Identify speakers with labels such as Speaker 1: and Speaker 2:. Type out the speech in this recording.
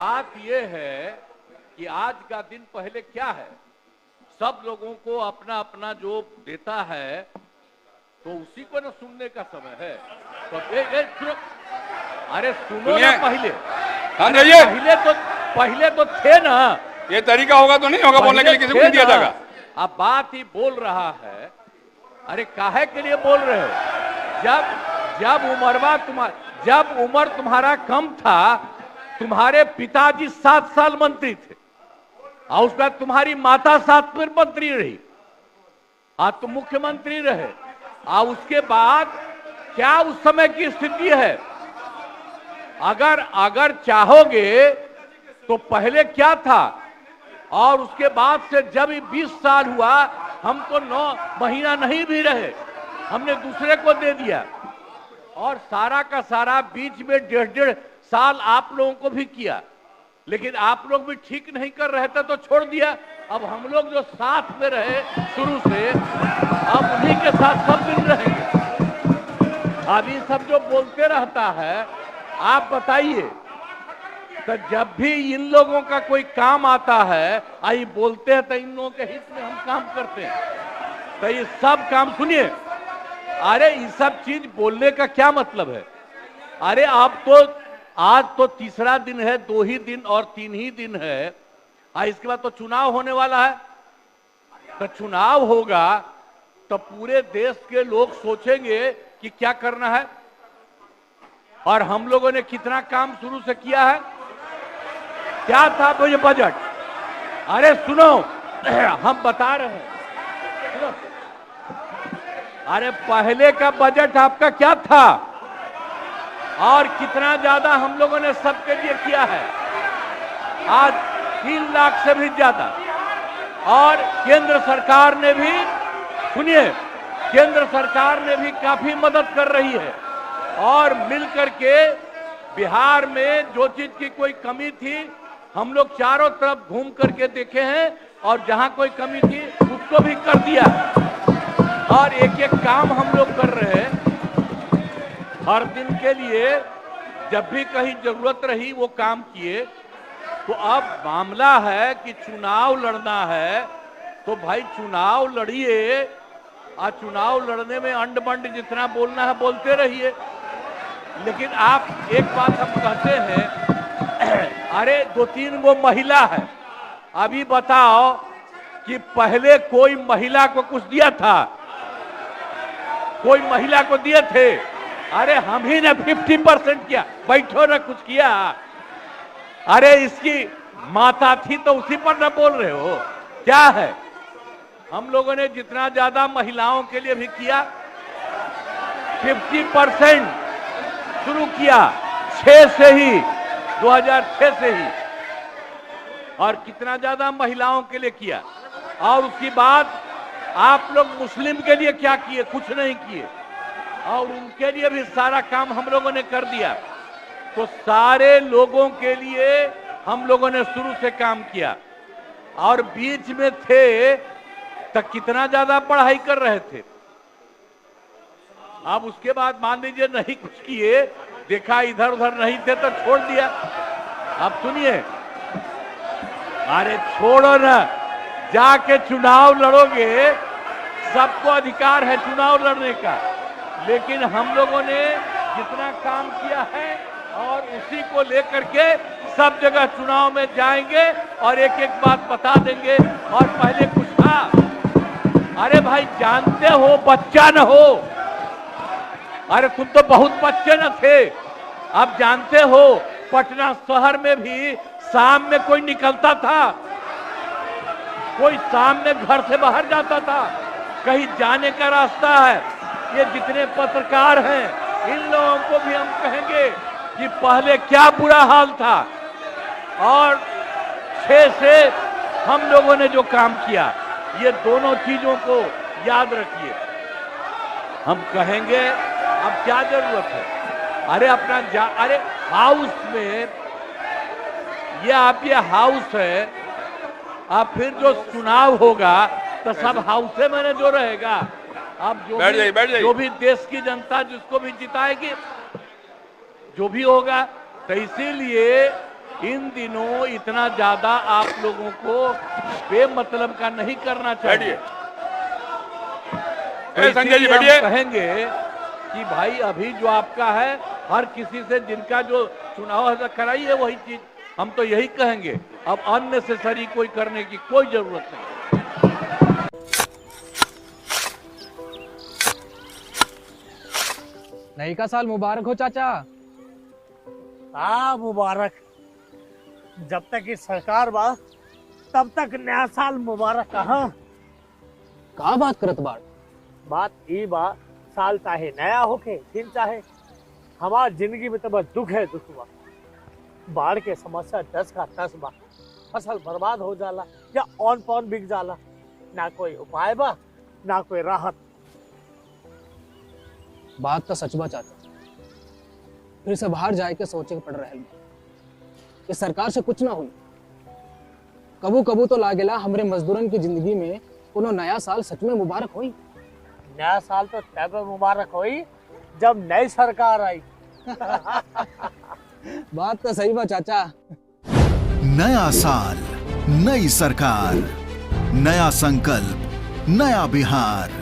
Speaker 1: बात यह है कि आज का दिन पहले क्या है, सब लोगों को अपना अपना जो देता है तो उसी को ना सुनने का समय है। तो सुनो, अरे सुनो ना पहले।
Speaker 2: हाँ
Speaker 1: पहले तो थे ना।
Speaker 2: ये तरीका होगा तो नहीं होगा बोलने के लिए, किसी को नहीं दिया जाएगा।
Speaker 1: अब बात ही बोल रहा है। अरे काहे के लिए बोल रहे हो? जब उम्र तुम्हारा कम था, तुम्हारे पिताजी 7 साल मंत्री थे और उसके बाद तुम्हारी माता 7 फिर मंत्री रही, आज तुम मुख्यमंत्री रहे। और उसके बाद क्या उस समय की स्थिति है? अगर चाहोगे तो पहले क्या था और उसके बाद से जब 20 साल हुआ, हम तो 9 महीना नहीं भी रहे, हमने दूसरे को दे दिया। और सारा का सारा बीच में 1.5 साल आप लोगों को भी किया, लेकिन आप लोग भी ठीक नहीं कर रहे थे तो छोड़ दिया। अब हम लोग जो साथ में रहे शुरू से, अब उन्हीं के साथ सब दिन रहेंगे। अब ये सब जो बोलते रहता है, आप बताइए, तो जब भी इन लोगों का कोई काम आता है, आई बोलते हैं तो इन लोगों के हित में हम काम करते हैं। तो ये सब काम सुनिए, अरे ये सब चीज बोलने का क्या मतलब है? अरे आप तो आज तो तीसरा दिन है, 2 ही दिन और 3 ही दिन है, इसके बाद तो चुनाव होने वाला है। तो चुनाव होगा तो पूरे देश के लोग सोचेंगे कि क्या करना है, और हम लोगों ने कितना काम शुरू से किया है। क्या था तो ये बजट? अरे सुनो, हम बता रहे हैं, सुनो। अरे पहले का बजट आपका क्या था और कितना ज्यादा हम लोगों ने सबके लिए किया है? आज 3 लाख से भी ज्यादा। और केंद्र सरकार ने भी, सुनिए, केंद्र सरकार ने भी काफी मदद कर रही है। और मिलकर के बिहार में जो चीज की कोई कमी थी, हम लोग चारों तरफ घूम करके देखे हैं, और जहां कोई कमी थी उसको भी कर दिया। और एक एक काम हम लोग कर रहे हैं हर दिन के लिए। जब भी कहीं जरूरत रही वो काम किए। तो अब मामला है कि चुनाव लड़ना है तो भाई चुनाव लड़िए, और चुनाव लड़ने में अंड बंड जितना बोलना है बोलते रहिए। लेकिन आप एक बात हम कहते हैं, अरे 2-3 वो महिला है, अभी बताओ कि पहले कोई महिला को कुछ दिया था? कोई महिला को दिए थे? अरे हम ही ने 50% किया, बैठो ना कुछ किया। अरे इसकी माता थी तो उसी पर ना बोल रहे हो? क्या है? हम लोगों ने जितना ज्यादा महिलाओं के लिए भी किया, 50% शुरू किया 6 से ही, 2006 से ही। और कितना ज्यादा महिलाओं के लिए किया। और उसके बाद आप लोग मुस्लिम के लिए क्या किए? कुछ नहीं किए। और उनके लिए भी सारा काम हम लोगों ने कर दिया। तो सारे लोगों के लिए हम लोगों ने शुरू से काम किया। और बीच में थे तो कितना ज्यादा पढ़ाई कर रहे थे। अब उसके बाद मान लीजिए नहीं कुछ किए, देखा इधर उधर नहीं थे तो छोड़ दिया। अब सुनिए, अरे छोड़ो ना, जाके चुनाव लड़ोगे, सबको अधिकार है चुनाव लड़ने का। लेकिन हम लोगों ने जितना काम किया है और उसी को लेकर के सब जगह चुनाव में जाएंगे और एक एक बात बता देंगे। और पहले कुछ था, अरे भाई जानते हो, बच्चा न हो, अरे तुम तो बहुत बच्चे न थे। अब जानते हो पटना शहर में भी शाम में कोई निकलता था? कोई शाम में घर से बाहर जाता था? कहीं जाने का रास्ता है? ये जितने पत्रकार हैं, इन लोगों को भी हम कहेंगे कि पहले क्या बुरा हाल था। और 6 से हम लोगों ने जो काम किया, ये दोनों चीजों को याद रखिए। हम कहेंगे अब क्या जरूरत है? अरे अरे हाउस में, ये हाउस है, अब फिर जो चुनाव होगा तो सब हाउस में जो रहेगा। अब जो भी देश की जनता जिसको भी जिताएगी, जो भी होगा। तो इसीलिए इन दिनों इतना ज्यादा आप लोगों को बेमतलब का नहीं करना चाहिए।
Speaker 2: बैठिए। संजय जी
Speaker 1: इसीलिए हम
Speaker 2: बैठिए।
Speaker 1: कहेंगे कि भाई अभी जो आपका है, हर किसी से जिनका जो चुनाव है कराइए वही चीज, हम तो यही कहेंगे। अब अननेसेसरी कोई करने की कोई जरूरत नहीं।
Speaker 3: नई का साल मुबारक हो चाचा।
Speaker 4: हाँ मुबारक। जब तक ये सरकार बा तब तक नया साल मुबारक कहाँ।
Speaker 3: का बात करत बाड़?
Speaker 4: बात ई बा, साल चाहे नया होके दिन चाहे, हमार जिंदगी में तो बस दुख है दुख बा। बाढ़ के समस्या 10 का 10 बा। फसल बर्बाद हो जाला या ऑन पॉन बिक जाला, ना कोई उपाय बा ना कोई राहत।
Speaker 3: बात तो सच बा चाचा, फिर से बाहर जाए के सोचे के पड़ रहे कि सरकार से कुछ ना हुई। कबू कबू तो लागेला हमरे मजदूरन की जिंदगी में कोनो नया साल सच में मुबारक हुई।
Speaker 4: नया साल तो तब मुबारक हुई जब नई सरकार आई।
Speaker 3: बात तो सही बा चाचा।
Speaker 5: नया साल, नई सरकार, नया संकल्प, नया बिहार।